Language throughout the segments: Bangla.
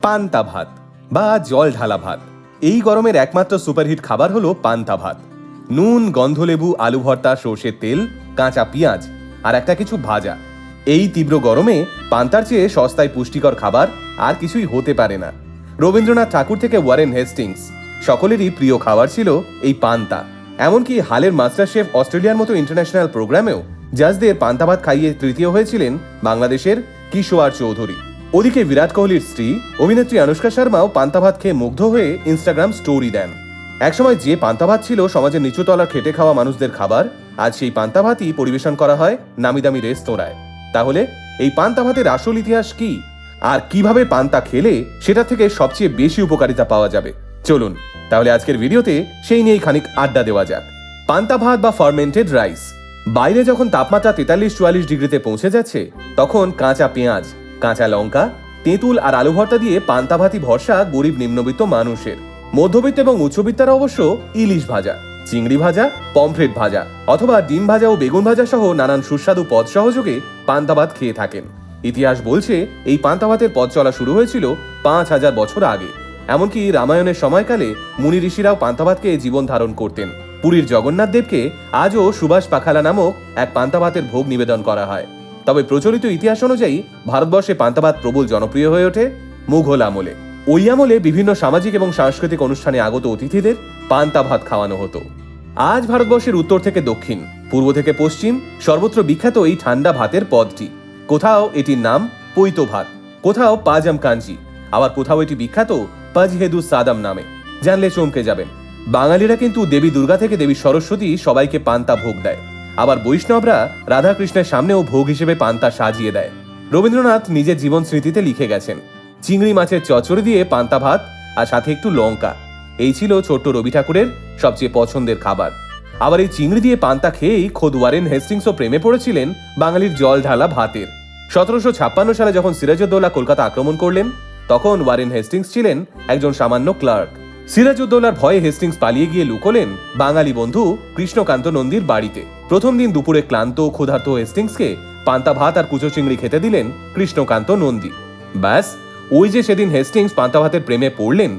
পান্তা ভাত বা জল ঢালা ভাত। এই গরমের একমাত্র সুপারহিট খাবার হলো পান্তা ভাত। নুন, গন্ধলেবু, আলু ভর্তা, সর্ষের তেল, কাঁচা পেঁয়াজ আর একটা কিছু ভাজা। এই তীব্র গরমে পান্তার চেয়ে সস্তায় পুষ্টিকর খাবার আর কিছুই হতে পারে না। রবীন্দ্রনাথ ঠাকুর থেকে ওয়ারেন হেস্টিংস, সকলেরই প্রিয় খাবার ছিল এই পান্তা। এমনকি হালের মাস্টার শেফ অস্ট্রেলিয়ার মতো ইন্টারন্যাশনাল প্রোগ্রামেও জাজদের পান্তা ভাত খাইয়ে তৃতীয় হয়েছিলেন বাংলাদেশের কিশোর চৌধুরী। ওদিকে বিরাট কোহলির স্ত্রী অভিনেত্রী আনুষ্কা শর্মাও পান্তা ভাত খেয়ে মুগ্ধ হয়ে ইনস্টাগ্রাম স্টোরি দেন। একসময় যে পান্তা ভাত ছিল সমাজের নিচুতলার খেটে খাওয়া মানুষদের খাবার, আজ সেই পান্তা ভাতই পরিবেশন করা হয় নামি দামি রেস্তোরাঁয়। তাহলে এই পান্তা ভাতের আসল ইতিহাস কি, আর কিভাবে পান্তা খেলে সেটা থেকে সবচেয়ে বেশি উপকারিতা পাওয়া যাবে, চলুন তাহলে আজকের ভিডিওতে সেই নিয়েই খানিক আড্ডা দেওয়া যাক। পান্তা ভাত বা ফার্মেন্টেড রাইস। বাইরে যখন তাপমাত্রা 43-44 ডিগ্রিতে পৌঁছে যাচ্ছে, তখন কাঁচা পেঁয়াজ, কাঁচা লঙ্কা, তেঁতুল আর আলু ভর্তা দিয়ে পান্তা ভাতই ভরসা গরিব নিম্নবিত্ত মানুষের। মধ্যবিত্ত এবং উচ্চবিত্তরা অবশ্য ইলিশ ভাজা, চিংড়ি ভাজা, পমফ্রেট ভাজা অথবা ডিম ভাজা ও বেগুন ভাজা সহ নানান সুস্বাদু পদ সহযোগে পান্তা ভাত খেয়ে থাকেন। ইতিহাস বলছে এই পান্তা ভাতের পথ চলা শুরু হয়েছিল 5000 বছর আগে। এমনকি রামায়ণের সময়কালে মুনি ঋষিরাও পান্তা ভাত খেয়ে জীবন ধারণ করতেন। পুরীর জগন্নাথ দেবকে আজও সুভাষ পাখালা নামক এক পান্তা ভাতের ভোগ নিবেদন করা হয়। তবে প্রচলিত ইতিহাস অনুযায়ী ভারতবর্ষে পান্তা ভাত প্রবল জনপ্রিয় হয়ে ওঠে মুঘল আমলে। ওই আমলে বিভিন্ন সামাজিক এবং সাংস্কৃতিক অনুষ্ঠানে আগত অতিথিদের পান্তা ভাত খাওয়ানো হতো। আজ ভারতবর্ষের উত্তর থেকে দক্ষিণ, পূর্ব থেকে পশ্চিম সর্বত্র বিখ্যাত এই ঠান্ডা ভাতের পদটি। কোথাও এটির নাম পৈতো ভাত, কোথাও পাজাম কাঞ্জি, আবার কোথাও এটি বিখ্যাত পাজহেদু সাদাম নামে। জানলে চমকে যাবেন, বাঙালিরা কিন্তু দেবী দুর্গা থেকে দেবী সরস্বতী সবাইকে পান্তা ভোগ দেয়। আবার বৈষ্ণবরা রাধাকৃষ্ণের সামনেও ভোগ হিসেবে পান্তা সাজিয়ে দেয়। রবীন্দ্রনাথ নিজের জীবন স্মৃতিতে লিখে গেছেন, চিংড়ি মাছের চচ্চড়ি দিয়ে পান্তা ভাত আর সাথে একটু লঙ্কা, এই ছিল ছোট্ট রবি ঠাকুরের সবচেয়ে পছন্দের খাবার। আবার এই চিংড়ি দিয়ে পান্তা খেয়েই খোদ ওয়ারেন হেস্টিংসও প্রেমে পড়েছিলেন বাঙালির জল ঢালা ভাতের। 1756 সালে যখন সিরাজউদ্দৌলা কলকাতা আক্রমণ করলেন, তখন ওয়ারেন হেস্টিংস ছিলেন একজন সামান্য ক্লার্ক। সিরাজউদ্দৌলার ভয়ে হেস্টিংস পালিয়ে গিয়ে লুকোলেন বাঙালি বন্ধু কৃষ্ণকান্ত নন্দীর বাড়িতে। প্রথম দিন দুপুরে ক্লান্ত ক্ষুধার্ত হেস্টিংসকে পান্তা ভাত আর কুচো চিংড়ি খেতে দিলেন কৃষ্ণকান্ত নন্দী। ব্যাস, ওই যে সেদিন হেস্টিংস পান্তা ভাতের প্রেমে পড়লেন,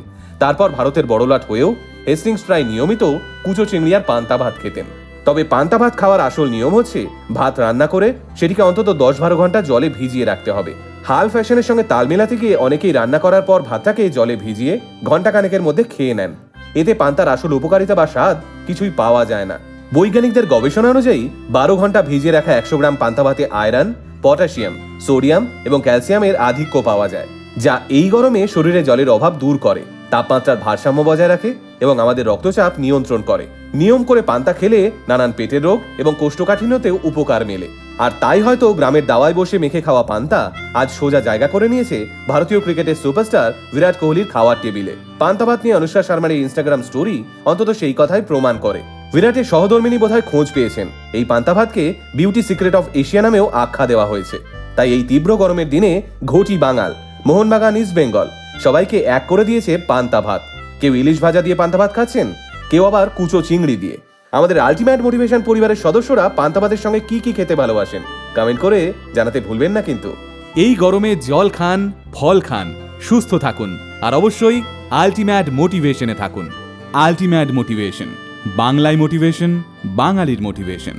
তারপর ভারতের বড়লাট হয়েও হেস্টিংস প্রায় নিয়মিত কুচো চিংড়ি আর পান্তা ভাত খেতেন। তবে পান্তা ভাত খাওয়ার আসল নিয়ম হচ্ছে, ভাত রান্না করে সেটিকে অন্তত 10-12 ঘন্টা জলে ভিজিয়ে রাখতে হবে। হাল ফ্যাশনের সঙ্গে তাল মেলাতে গিয়ে অনেকেই রান্না করার পর ভাতটাকে জলে ভিজিয়ে ঘন্টা খানেকের মধ্যে খেয়ে নেন। এতে পান্তার আসল উপকারিতা বা স্বাদ কিছুই পাওয়া যায় না। বৈজ্ঞানিকদের গবেষণা অনুযায়ী 12 ঘন্টা ভিজিয়ে রাখা 100 গ্রাম পান্তা ভাতে আয়রন, পটাশিয়াম, সোডিয়াম এবং ক্যালসিয়ামের আধিক্য পাওয়া যায়, যা এই গরমে শরীরে জলের অভাব দূর করে, তাপমাত্রার ভারসাম্য বজায় রাখে এবং আমাদের রক্তচাপ নিয়ন্ত্রণ করে। নিয়ম করে পান্তা খেলে নানান পেটের রোগ এবং কোষ্ঠকাঠিন্যতেও উপকার মেলে। আর তাই হয়তো গ্রামের দাওয়ায় বসে মেখে খাওয়া পান্তা আজ সোজা জায়গা করে নিয়েছে ভারতীয় ক্রিকেটের সুপারস্টার বিরাট কোহলির খাওয়ার টেবিলে। পান্তা ভাত নিয়ে আনুষ্কা শর্মার এই ইনস্টাগ্রাম স্টোরি অন্তত সেই কথাই প্রমাণ করে। বিরাটের সহধর্মিনী বোধহয় খোঁজ পেয়েছেন এই পান্তা ভাতকে বিউটি সিক্রেট অফ এশিয়া নামেও আখ্যা দেওয়া হয়েছে। তাই এই তীব্র গরমের দিনে ঘটি বাঙাল, মোহনবাগান ইস্ট বেঙ্গল সবাইকে এক করে দিয়েছে পান্তা ভাত। কেউ ইলিশ ভাজা দিয়ে পান্তা ভাত খাচ্ছেন, কেউ আবার কুচো চিংড়ি দিয়ে। আমাদের আলটিমেট মোটিভেশন পরিবারের সদস্যরা পান্তা ভাতের সঙ্গে কি কি খেতে ভালোবাসেন কমেন্ট করে জানাতে ভুলবেন না কিন্তু। এই গরমে জল খান, ফল খান, সুস্থ থাকুন আর অবশ্যই আলটিমেট মোটিভেশনে থাকুন। আলটিমেট মোটিভেশন, বাংলায় মোটিভেশন, বাঙালির মোটিভেশন।